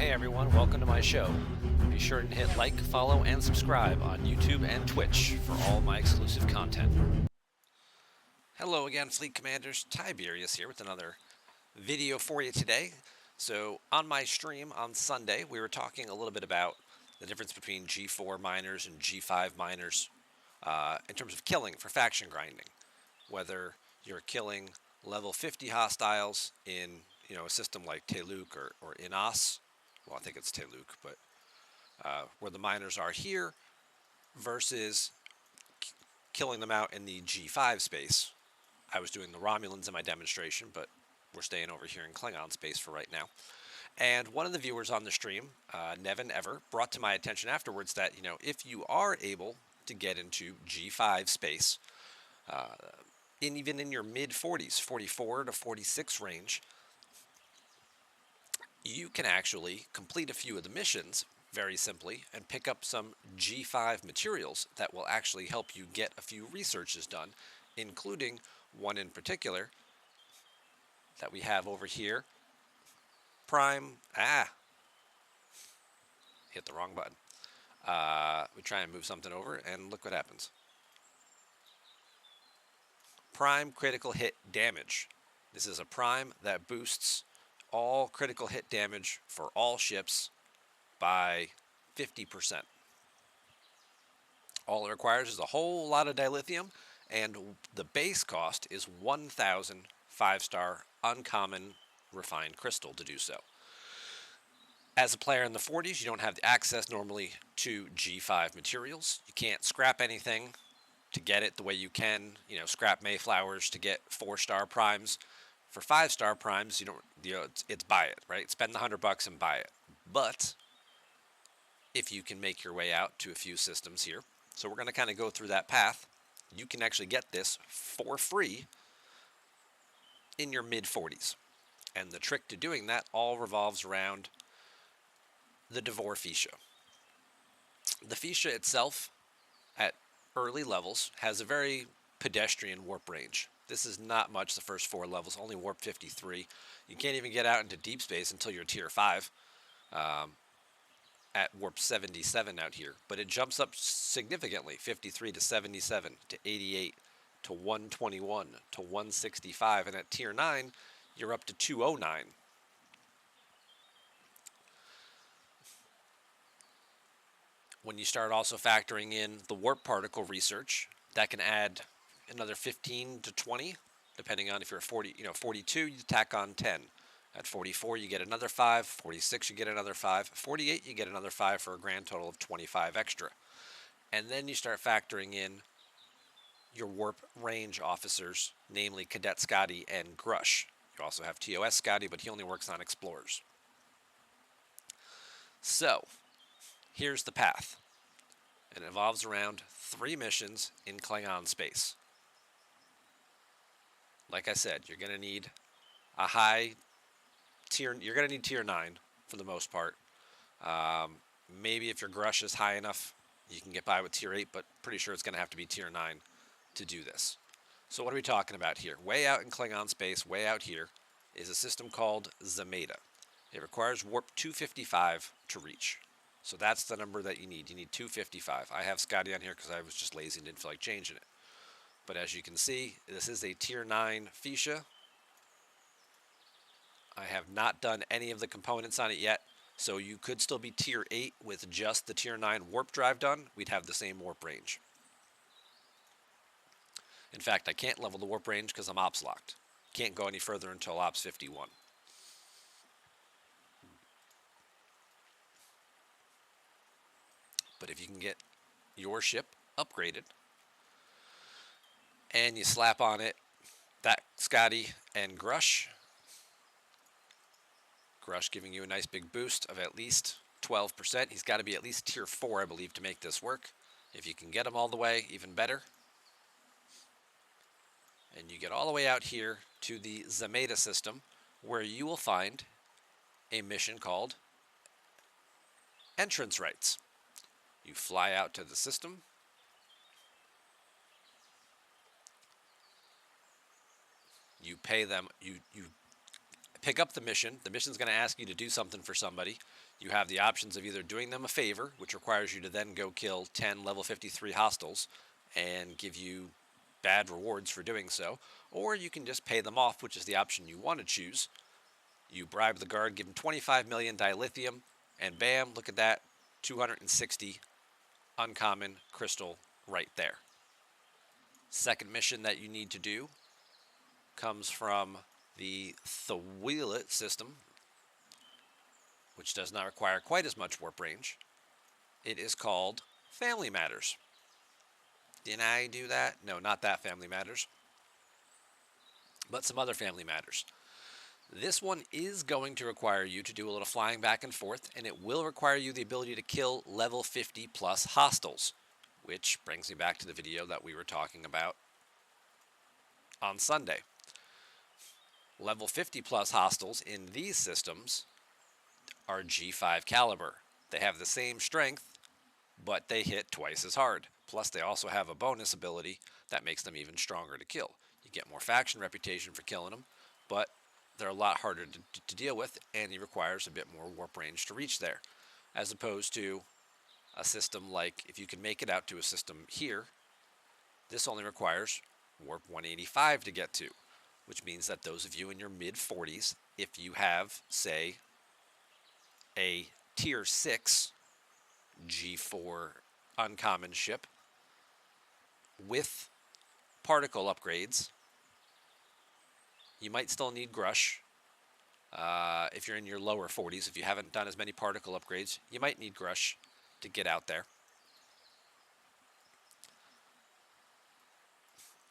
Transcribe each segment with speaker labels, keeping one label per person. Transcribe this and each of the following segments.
Speaker 1: Hey everyone, welcome to my show. Be sure to hit like, follow, and subscribe on YouTube and Twitch for all my exclusive content. Hello again, Fleet Commanders. Tiberius here with another video for you today. So, on my stream on Sunday, we were talking a little bit about the difference between G4 miners and G5 miners in terms of killing for faction grinding. Whether you're killing level 50 hostiles in a system like Teluk or Inas, well, I think it's Teluk, but where the miners are here versus killing them out in the G5 space. I was doing the Romulans in my demonstration, but we're staying over here in Klingon space for right now. And one of the viewers on the stream, Nevin Ever, brought to my attention afterwards that, if you are able to get into G5 space, even in your mid-40s, 44 to 46 range, you can actually complete a few of the missions very simply and pick up some G5 materials that will actually help you get a few researches done, including one in particular that we have over here. Hit the wrong button. We try and move something over and look what happens. Prime critical hit damage. This is a prime that boosts all critical hit damage for all ships by 50%. All it requires is a whole lot of dilithium, and the base cost is 1,000 5-star uncommon refined crystal to do so. As a player in the 40s, you don't have access normally to G5 materials. You can't scrap anything to get it the way you can, scrap Mayflowers to get 4-star primes. For 5-star primes, it's buy it, right? Spend the $100 and buy it. But if you can make your way out to a few systems here, so we're going to kind of go through that path, you can actually get this for free in your mid-40s. And the trick to doing that all revolves around the Devore Fisha. The Fisha itself, at early levels, has a very pedestrian warp range. This is not much the first 4 levels, only warp 53. You can't even get out into deep space until you're tier 5 at warp 77 out here. But it jumps up significantly, 53 to 77 to 88 to 121 to 165. And at tier 9, you're up to 209. When you start also factoring in the warp particle research, that can add another 15 to 20, depending on if you're 42, you tack on 10. At 44, you get another 5. 46, you get another 5. 48, you get another 5 for a grand total of 25 extra. And then you start factoring in your warp range officers, namely Cadet Scotty and Grush. You also have TOS Scotty, but he only works on Explorers. So, here's the path. It involves around 3 missions in Klingon space. Like I said, you're going to need a high tier. You're going to need tier 9 for the most part. Maybe if your Grush is high enough, you can get by with tier 8, but pretty sure it's going to have to be tier 9 to do this. So what are we talking about here? Way out in Klingon space, way out here, is a system called Zameda. It requires warp 255 to reach. So that's the number that you need. You need 255. I have Scotty on here because I was just lazy and didn't feel like changing it. But as you can see, this is a tier 9 Fisha. I have not done any of the components on it yet, so you could still be tier 8 with just the tier 9 warp drive done. We'd have the same warp range. In fact, I can't level the warp range because I'm ops locked. Can't go any further until ops 51. But if you can get your ship upgraded and you slap on it that Scotty and Grush giving you a nice big boost of at least 12%. He's got to be at least tier 4, I believe, to make this work. If you can get him all the way, even better. And you get all the way out here to the Zameda system, where you will find a mission called Entrance Rights. You fly out to the system. You pay them, you pick up the mission. The mission's going to ask you to do something for somebody. You have the options of either doing them a favor, which requires you to then go kill 10 level 53 hostiles and give you bad rewards for doing so, or you can just pay them off, which is the option you want to choose. You bribe the guard, give him 25 million dilithium, and bam, look at that, 260 uncommon crystal right there. Second mission that you need to do comes from the Thwilit system, which does not require quite as much warp range. It is called Family Matters. Didn't I do that? No, not that Family Matters, but some other Family Matters. This one is going to require you to do a little flying back and forth, and it will require you the ability to kill level 50 plus hostiles, which brings me back to the video that we were talking about on Sunday. Level 50 plus hostiles in these systems are G5 caliber. They have the same strength, but they hit twice as hard. Plus, they also have a bonus ability that makes them even stronger to kill. You get more faction reputation for killing them, but they're a lot harder to deal with, and it requires a bit more warp range to reach there. As opposed to a system like, if you can make it out to a system here, this only requires warp 185 to get to, which means that those of you in your mid-40s, if you have, say, a tier 6 G4 uncommon ship with particle upgrades, you might still need Grush. If you're in your lower 40s, if you haven't done as many particle upgrades, you might need Grush to get out there.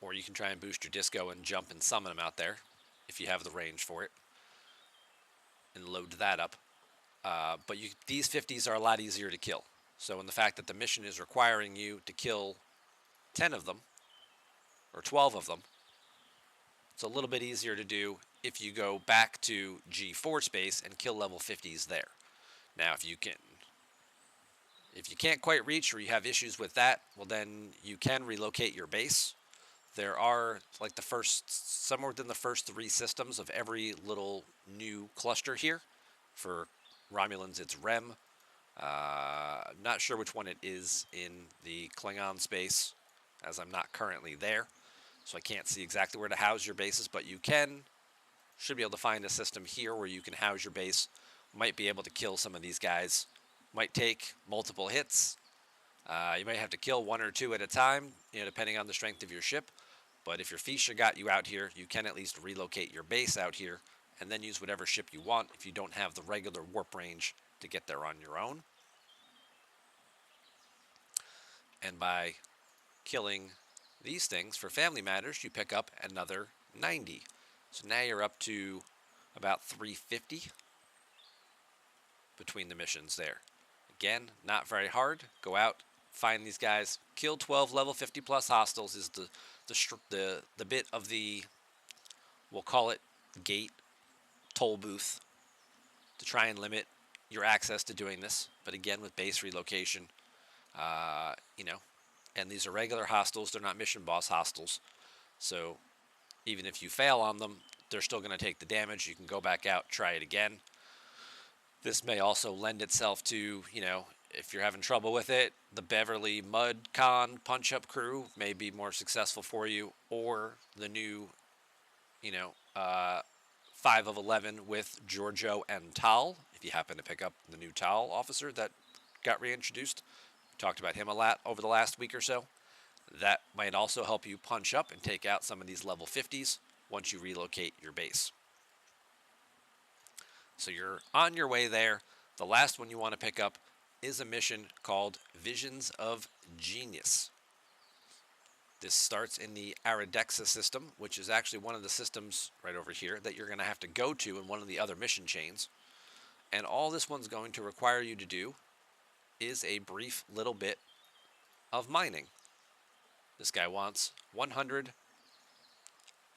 Speaker 1: Or you can try and boost your disco and jump and summon them out there if you have the range for it, and load that up. But these 50s are a lot easier to kill. So in the fact that the mission is requiring you to kill 10 of them, or 12 of them, it's a little bit easier to do if you go back to G4 space and kill level 50s there. Now, if you can't quite reach, or you have issues with that, well, then you can relocate your base. There are, like, somewhere within the first 3 systems of every little new cluster here. For Romulans, it's Rem. Not sure which one it is in the Klingon space, as I'm not currently there, so I can't see exactly where to house your bases, but you should be able to find a system here where you can house your base. Might be able to kill some of these guys. Might take multiple hits. You might have to kill 1 or 2 at a time, depending on the strength of your ship. But if your Fisha got you out here, you can at least relocate your base out here and then use whatever ship you want if you don't have the regular warp range to get there on your own. And by killing these things for Family Matters, you pick up another 90. So now you're up to about 350 between the missions there. Again, not very hard. Go out, find these guys, kill 12 level 50 plus hostiles is the bit of the, we'll call it gate, toll booth, to try and limit your access to doing this. But again, with base relocation, and these are regular hostiles, they're not mission boss hostiles. So even if you fail on them, they're still going to take the damage. You can go back out, try it again. This may also lend itself to, if you're having trouble with it, the Beverly Mud Con punch-up crew may be more successful for you, or the new, 5 of 11 with Giorgio and Tal, if you happen to pick up the new Tal officer that got reintroduced. We talked about him a lot over the last week or so. That might also help you punch up and take out some of these level 50s once you relocate your base. So you're on your way there. The last one you want to pick up is a mission called Visions of Genius. This starts in the Aradexa system, which is actually one of the systems right over here that you're going to have to go to in one of the other mission chains. And all this one's going to require you to do is a brief little bit of mining. This guy wants 100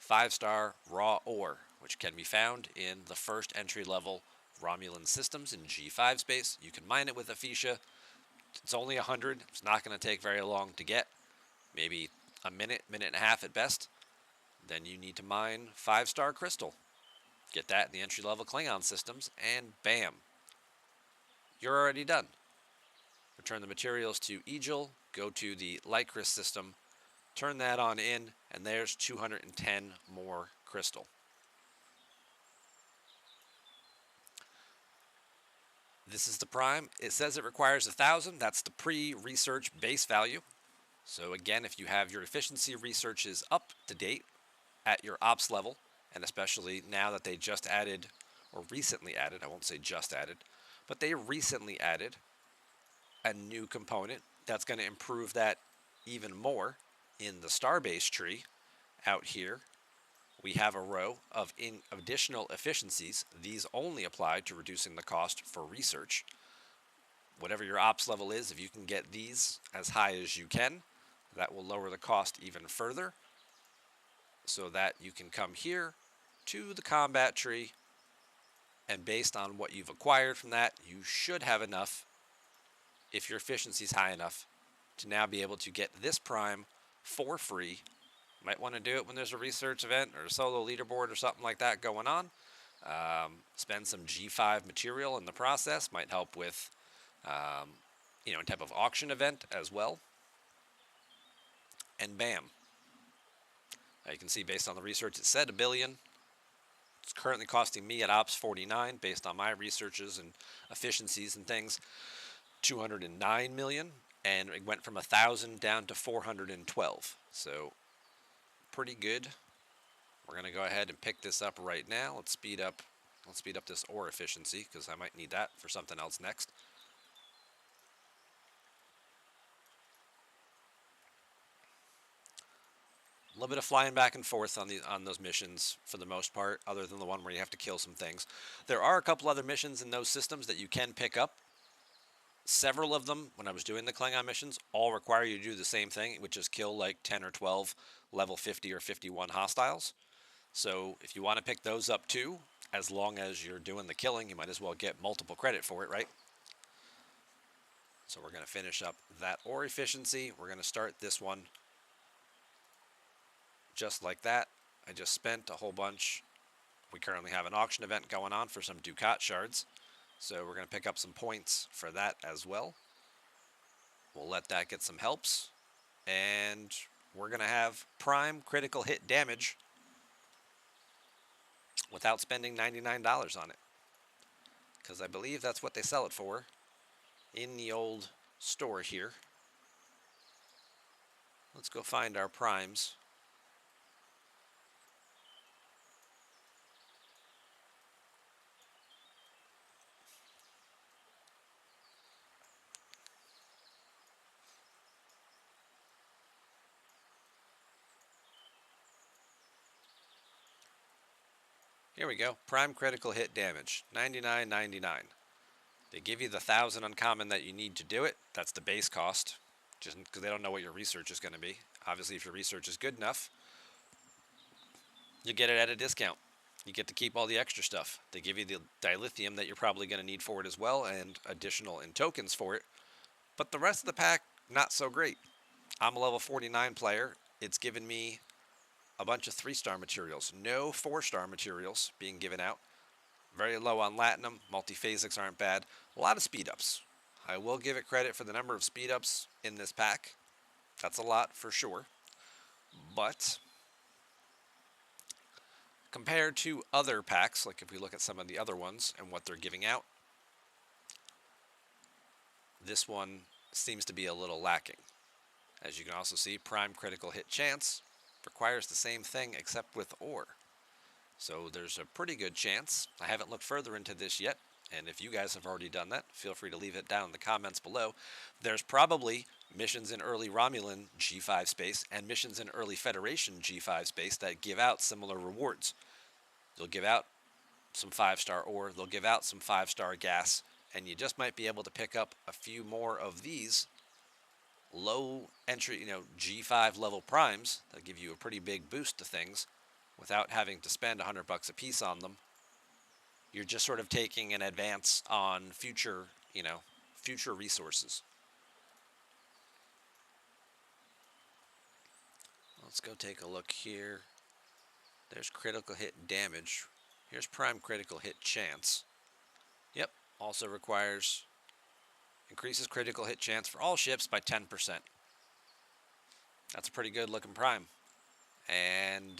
Speaker 1: 5-star raw ore, which can be found in the first entry-level Romulan systems in G5 space. You can mine it with a Fisha. It's only 100. It's not going to take very long to get. Maybe a minute, minute and a half at best. Then you need to mine 5-star crystal. Get that in the entry-level Klingon systems, and bam. you're already done. Return the materials to Egil, go to the Lycris system, turn that on in, and there's 210 more crystal. This is the prime. It says it requires 1,000. That's the pre-research base value. So again, if you have your efficiency researches up to date at your ops level, and especially now that they just added, or recently added, I won't say just added, but they recently added a new component that's going to improve that even more. In the Starbase tree out here, we have a row of additional efficiencies. These only apply to reducing the cost for research. Whatever your ops level is, if you can get these as high as you can, that will lower the cost even further, so that you can come here to the combat tree, and based on what you've acquired from that, you should have enough, if your efficiency is high enough, to now be able to get this prime for free. Might want to do it when there's a research event or a solo leaderboard or something like that going on. Spend some G5 material in the process. Might help with, a type of auction event as well. And bam. You can see based on the research, it said $1 billion. It's currently costing me at Ops 49, based on my researches and efficiencies and things, 209 million, and it went from 1,000 down to 412. So pretty good. We're going to go ahead and pick this up right now. Let's speed up this ore efficiency, because I might need that for something else next. A little bit of flying back and forth on those missions for the most part, other than the one where you have to kill some things. There are a couple other missions in those systems that you can pick up. Several of them, when I was doing the Klingon missions, all require you to do the same thing, which is kill like 10 or 12 level 50 or 51 hostiles. So if you want to pick those up too, as long as you're doing the killing, you might as well get multiple credit for it, right? So we're going to finish up that ore efficiency. We're going to start this one just like that. I just spent a whole bunch. We currently have an auction event going on for some Ducat shards, so we're going to pick up some points for that as well. We'll let that get some helps, and we're going to have prime critical hit damage without spending $99 on it, because I believe that's what they sell it for in the old store here. Let's go find our primes. Here we go. Prime critical hit damage, $99.99. They give you the 1,000 uncommon that you need to do it. That's the base cost, just because they don't know what your research is going to be. Obviously, if your research is good enough, you get it at a discount. You get to keep all the extra stuff. They give you the dilithium that you're probably going to need for it as well, and additional in tokens for it. But the rest of the pack, not so great. I'm a level 49 player. It's given me a bunch of 3-star materials. No 4-star materials being given out. Very low on Latinum. Multiphasics aren't bad. A lot of speed-ups. I will give it credit for the number of speed-ups in this pack. That's a lot for sure. But compared to other packs, like if we look at some of the other ones and what they're giving out, this one seems to be a little lacking. As you can also see, prime critical hit chance requires the same thing except with ore. So there's a pretty good chance. I haven't looked further into this yet, and if you guys have already done that, feel free to leave it down in the comments below. There's probably missions in early Romulan G5 space and missions in early Federation G5 space that give out similar rewards. They'll give out some 5-star ore, they'll give out some 5-star gas, and you just might be able to pick up a few more of these low entry, G5 level primes that give you a pretty big boost to things without having to spend $100 a piece on them. You're just sort of taking an advance on future resources. Let's go take a look here. There's critical hit damage. Here's prime critical hit chance. Yep, also requires Increases critical hit chance for all ships by 10%. That's a pretty good looking prime. And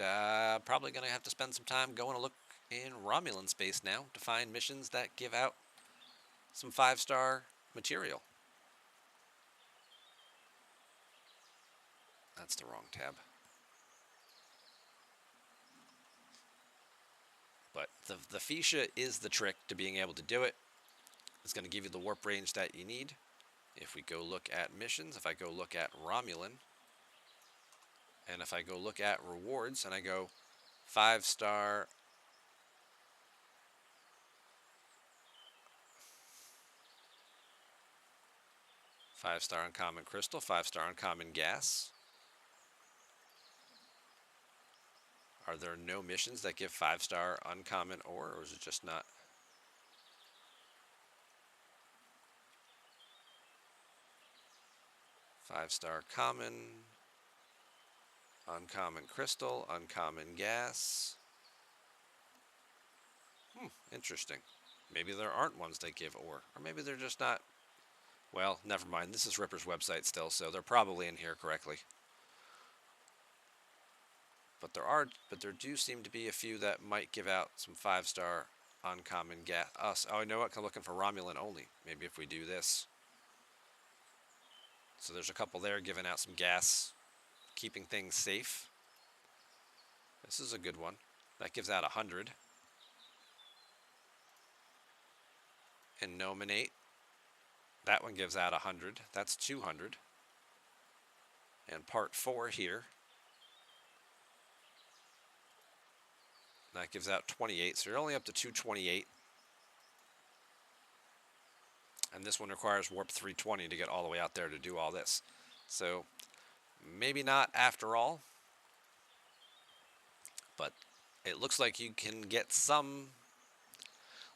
Speaker 1: probably going to have to spend some time going to look in Romulan space now to find missions that give out some 5-star material. That's the wrong tab. But the Fuchsia is the trick to being able to do it. It's going to give you the warp range that you need. If we go look at missions, if I go look at Romulan, and if I go look at rewards, and I go 5-star, uncommon crystal, 5-star uncommon gas. Are there no missions that give 5-star uncommon ore, or is it just not? Five-star common, uncommon crystal, uncommon gas. Interesting. Maybe there aren't ones that give ore, or maybe they're just not. Well, never mind. This is Ripper's website still, so they're probably in here correctly. But there do seem to be a few that might give out some 5-star uncommon gas. Oh, I know what. I'm looking for Romulan only. Maybe if we do this. So there's a couple there giving out some gas, keeping things safe. This is a good one. That gives out 100. And Nominate. That one gives out 100. That's 200. And part 4 here. That gives out 28. So you're only up to 228. And this one requires warp 320 to get all the way out there to do all this. So maybe not after all. But it looks like you can get some.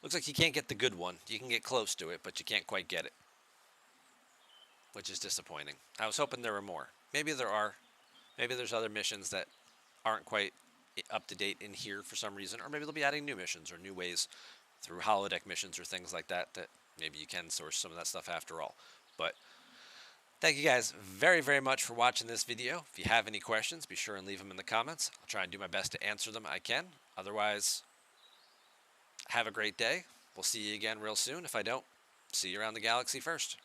Speaker 1: Looks like you can't get the good one. You can get close to it, but you can't quite get it, which is disappointing. I was hoping there were more. Maybe there are. Maybe there's other missions that aren't quite up to date in here for some reason, or maybe they'll be adding new missions or new ways through holodeck missions or things like that that maybe you can source some of that stuff after all. But thank you guys very, very much for watching this video. If you have any questions, be sure and leave them in the comments. I'll try and do my best to answer them I can. Otherwise, have a great day. We'll see you again real soon. If I don't, see you around the galaxy first.